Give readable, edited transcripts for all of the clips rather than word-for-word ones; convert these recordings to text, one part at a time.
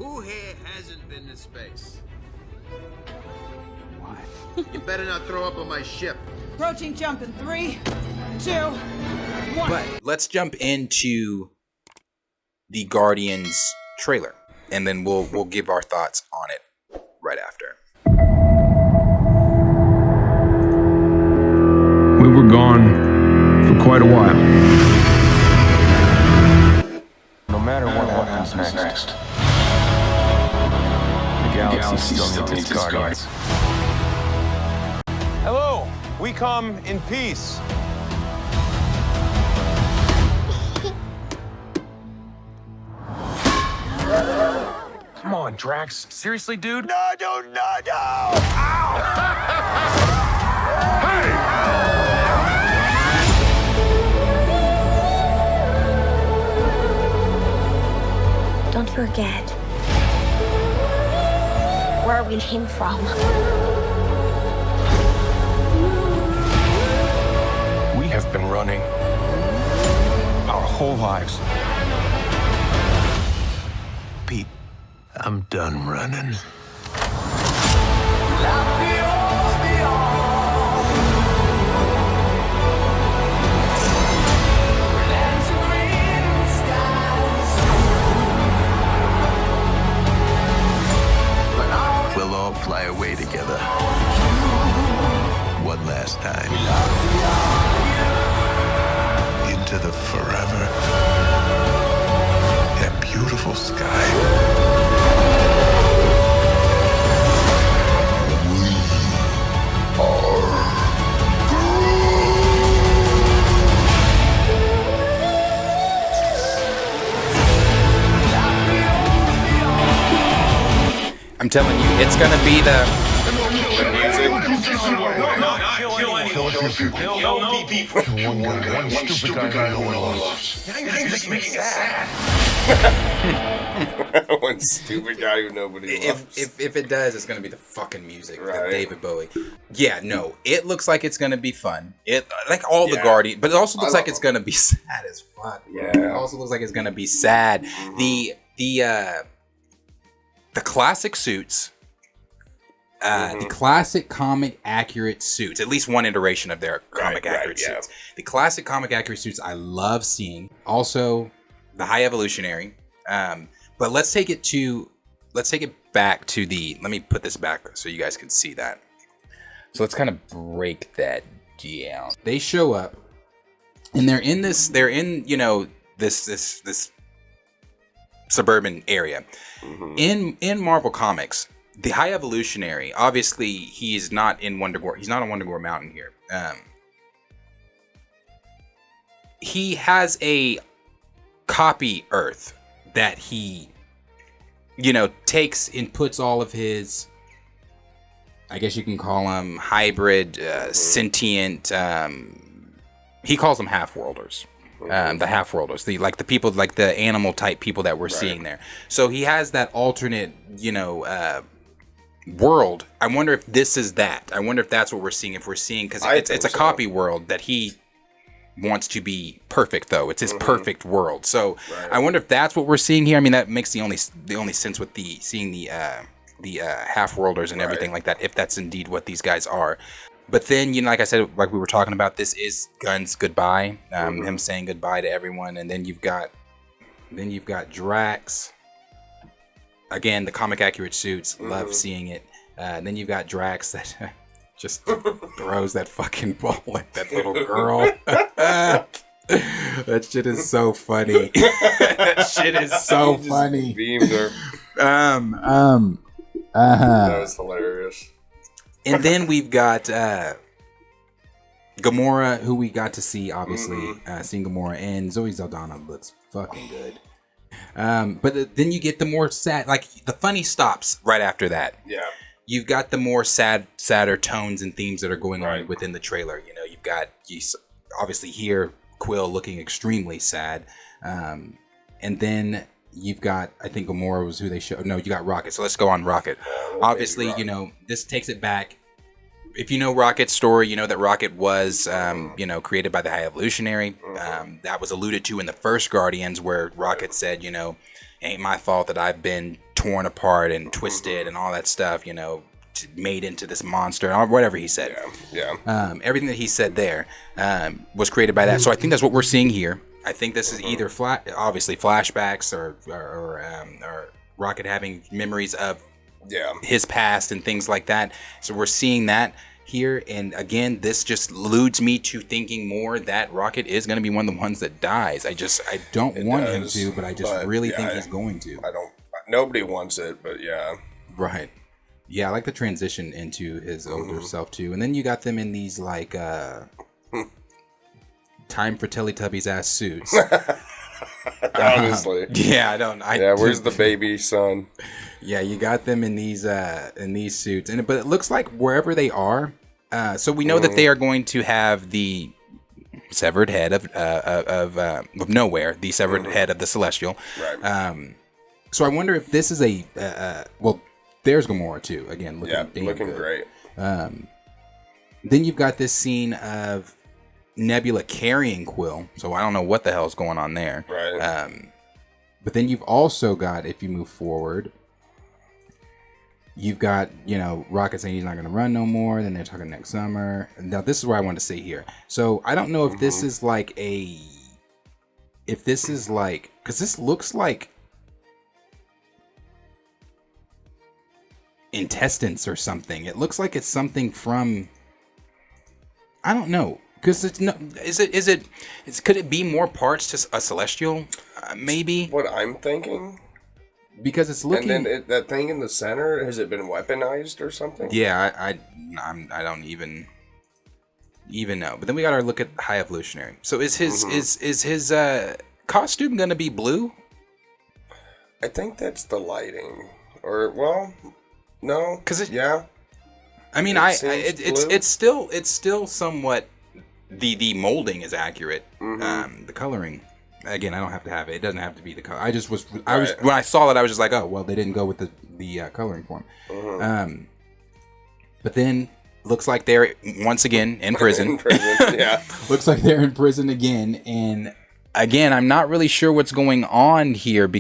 Who here hasn't been to space? Why? You better not throw up on my ship. Approaching jump in 3, 2, 1. But let's jump into the Guardians trailer, and then we'll give our thoughts on it right after. We were gone for quite a while. No matter what happens next, the galaxy still needs its guardians. Hello, we come in peace. Come on, Drax. Seriously, dude? No! Ow! Don't forget where we came from. We have been running our whole lives. Pete, I'm done running. We'll all fly away together. One last time. Into the forever and beautiful sky. We are I'm telling you, it's gonna be the one stupid guy no one loves. One stupid guy who nobody loves. if it does, it's gonna be the fucking music, Right. the David Bowie. Yeah, no, it looks like it's gonna be fun. It like all the Guardian, but it also looks like it's gonna be sad as fuck. Yeah. It also looks like it's gonna be sad. The classic suits. The classic comic accurate suits, at least one iteration of their comic accurate suits. The classic comic accurate suits I love seeing. Also, the High Evolutionary. But let's take it back to let me put this back so you guys can see that. So let's kind of break that down. They show up and they're in this suburban area. In Marvel Comics, the High Evolutionary, obviously he's not on Wundagore Mountain here. He has a copy Earth that he takes and puts all of his, I guess you can call them hybrid, sentient, he calls them half-worlders. The half-worlders, the people, like the animal type people that we're seeing there. So he has that alternate, world. I wonder if this is that. I wonder if that's what we're seeing. If we're seeing, because it's a copy world that he wants to be perfect, though. It's his perfect world. So I wonder if that's what we're seeing here. I mean, that makes the only sense with seeing the half-worlders and everything like that. If that's indeed what these guys are. But then, like I said, like we were talking about, this is Gunn's goodbye. Him saying goodbye to everyone, and then you've got Drax. Again, the comic accurate suits, love seeing it. Then you've got Drax that just throws that fucking ball at that little girl. That shit is so funny. That shit is so funny. Beamed her. That was hilarious. And then we've got Gamora, who we got to see, obviously, seeing Gamora, and Zoe Saldana looks fucking good. But then you get the more sad, like the funny stops right after that. Yeah. You've got the more sadder tones and themes that are going on within the trailer. You've got, obviously here, Quill looking extremely sad. And then you've got, I think Gamora was who they showed. No, you got Rocket. So let's go on Rocket. Obviously, Rocket. This takes it back. If you know Rocket's story, you know that Rocket was, created by the High Evolutionary. That was alluded to in the first Guardians, where Rocket said, ain't my fault that I've been torn apart and twisted and all that stuff, you know, made into this monster or whatever he said. Yeah. Everything that he said there was created by that. So I think that's what we're seeing here. I think this is either obviously flashbacks or Rocket having memories of his past and things like that. So we're seeing that here, and again, this just leads me to thinking more that Rocket is going to be one of the ones that dies. I don't want him to, but I just really think he's going to. Nobody wants it, but yeah. Right. Yeah, I like the transition into his older self too. And then you got them in these like time for Teletubbies ass suits. Honestly. Where's the baby son? Yeah, you got them in these suits, but it looks like wherever they are, so we know that they are going to have the severed head of nowhere, the severed head of the Celestial. Right. So I wonder if this is a well, there's Gamora too. Again, looking looking great. Then you've got this scene of Nebula carrying Quill, so I don't know what the hell's going on there. Right. But then you've also got, if you move forward, you've got, you know, Rocket saying he's not going to run no more. Then they're talking next summer. Now, this is where I want to say here. So I don't know if this is like because this looks like intestines or something. It looks like it's something from, I don't know. Because it's no, could it be more parts to a Celestial? Maybe. What I'm thinking. Because it's looking. And then that thing in the center, has it been weaponized or something? Yeah, I don't even know. But then we got our look at High Evolutionary. So is his costume gonna be blue? I think that's the lighting, or well, no, because I mean, it's still somewhat. The molding is accurate. The coloring, again, I don't have to have it. It doesn't have to be the color. I was when I saw it, I was just like, oh well, they didn't go with the coloring form. But then looks like they're once again in prison. Yeah. Looks like they're in prison again, and again, I'm not really sure what's going on here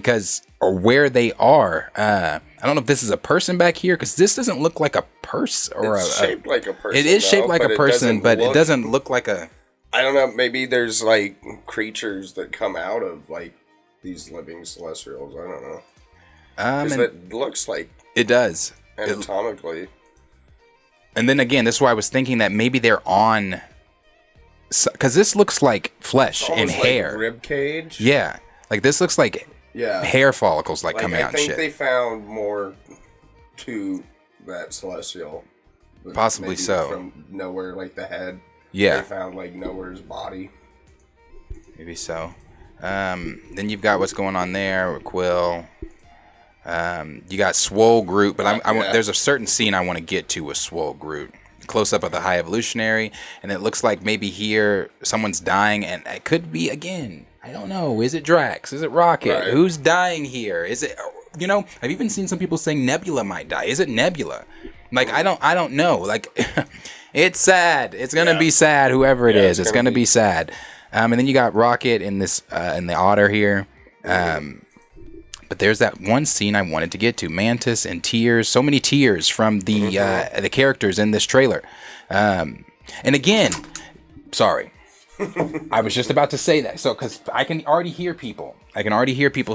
or where they are. I don't know if this is a person back here, because this doesn't look like a purse or it's shaped like a person. It is shaped like a person, but it doesn't look like a. I don't know. Maybe there's like creatures that come out of like these living Celestials. I don't know. Because it looks like it does anatomically. And then again, this is why I was thinking that maybe they're on. Because this looks like flesh and hair, like rib cage. Yeah, like this looks like hair follicles coming out. I think they found more to that Celestial. Possibly so. From nowhere, like the head. Yeah. They found like nowhere's body. Maybe so. Then you've got what's going on there with Quill. You got Swole Groot, but there's a certain scene I want to get to with Swole Groot. Close up of the High Evolutionary, and it looks like maybe here someone's dying, and it could be again. I don't know. Is it Drax? Is it Rocket? Right. Who's dying here? Is it? You know, I've even seen some people saying Nebula might die. Is it Nebula? Like I don't know. Like it's sad. It's gonna be sad. Whoever it is, it's gonna be sad. And then you got Rocket in this in the otter here. But there's that one scene I wanted to get to. Mantis and tears. So many tears from the characters in this trailer. And again, sorry. I was just about to say that. So, because I can already hear people.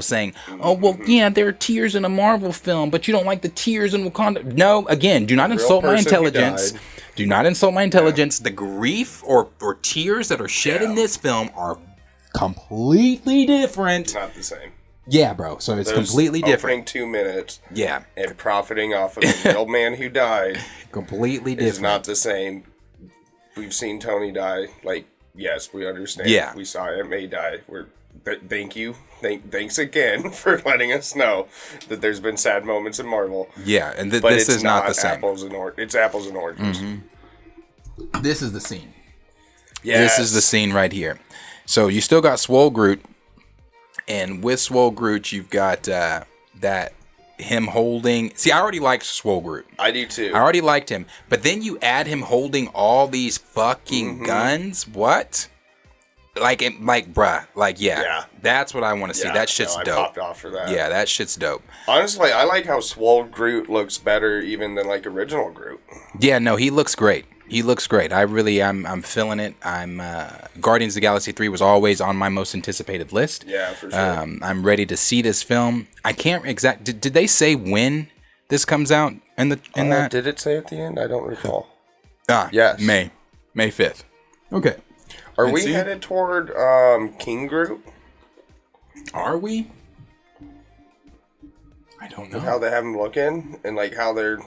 Saying, oh, well, yeah, there are tears in a Marvel film, but you don't like the tears in Wakanda. No, again, do not insult my intelligence. Do not insult my intelligence. The grief or tears that are shed in this film are completely different. Not the same. Yeah, bro. So it's completely different. Opening 2 minutes. Yeah. And profiting off of the middleman who died. Completely different. Is not the same. We've seen Tony die. Like, yes, we understand. Yeah. We saw Aunt May die. Thank you. Thanks again for letting us know that there's been sad moments in Marvel. Yeah, and this is not the same. It's apples and oranges. Mm-hmm. This is the scene. Yes. This is the scene right here. So you still got Swole Groot. And with Swole Groot, you've got that him holding. See, I already liked Swole Groot. I do too. I already liked him. But then you add him holding all these fucking guns. What? bruh, that's what I want to see. That shit's I dope. popped off for that. Yeah, that shit's dope. Honestly, I like how Swole Groot looks better even than like original Groot. Yeah, no, he looks great. He looks great. I'm feeling it. Guardians of the Galaxy 3 was always on my most anticipated list. Yeah, for sure. I'm ready to see this film. I can't did they say when this comes out in that? Did it say at the end? I don't recall. Yes. May 5th. Okay. Are we headed toward King Groot? Are we? I don't know. With how they have him looking and like how they're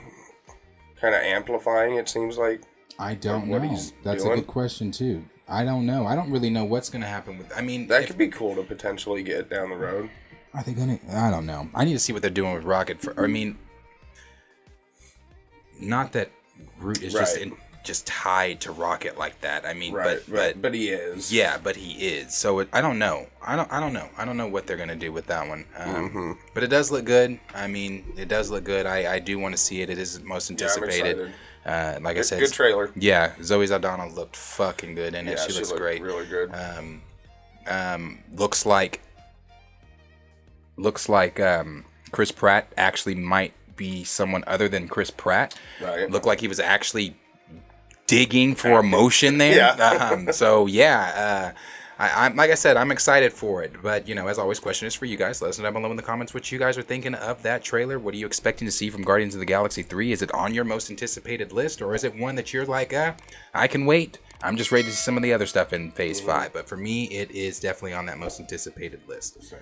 kind of amplifying, it seems like. I don't know. That's a good question too. I don't know. I don't really know what's going to happen with. I mean, that could be cool to potentially get down the road. Are they gonna? I don't know. I need to see what they're doing with Rocket. I mean, not that Groot is just tied to Rocket like that. I mean, but he is. Yeah, but he is. So I don't know. I don't know. I don't know what they're gonna do with that one. But it does look good. I mean, it does look good. I do want to see it. It is most anticipated. Like I said, good trailer. Yeah, Zoe Saldana looked fucking good in it. Yeah, she looks great. Really good. Looks like Chris Pratt actually might be someone other than Chris Pratt. Right. Looked like he was actually digging for emotion there. Yeah. I'm like I said, I'm excited for it. But, as always, question is for you guys. Let us know down below in the comments what you guys are thinking of that trailer. What are you expecting to see from Guardians of the Galaxy 3? Is it on your most anticipated list? Or is it one that you're like, I can wait? I'm just ready to see some of the other stuff in Phase 5. But for me, it is definitely on that most anticipated list. So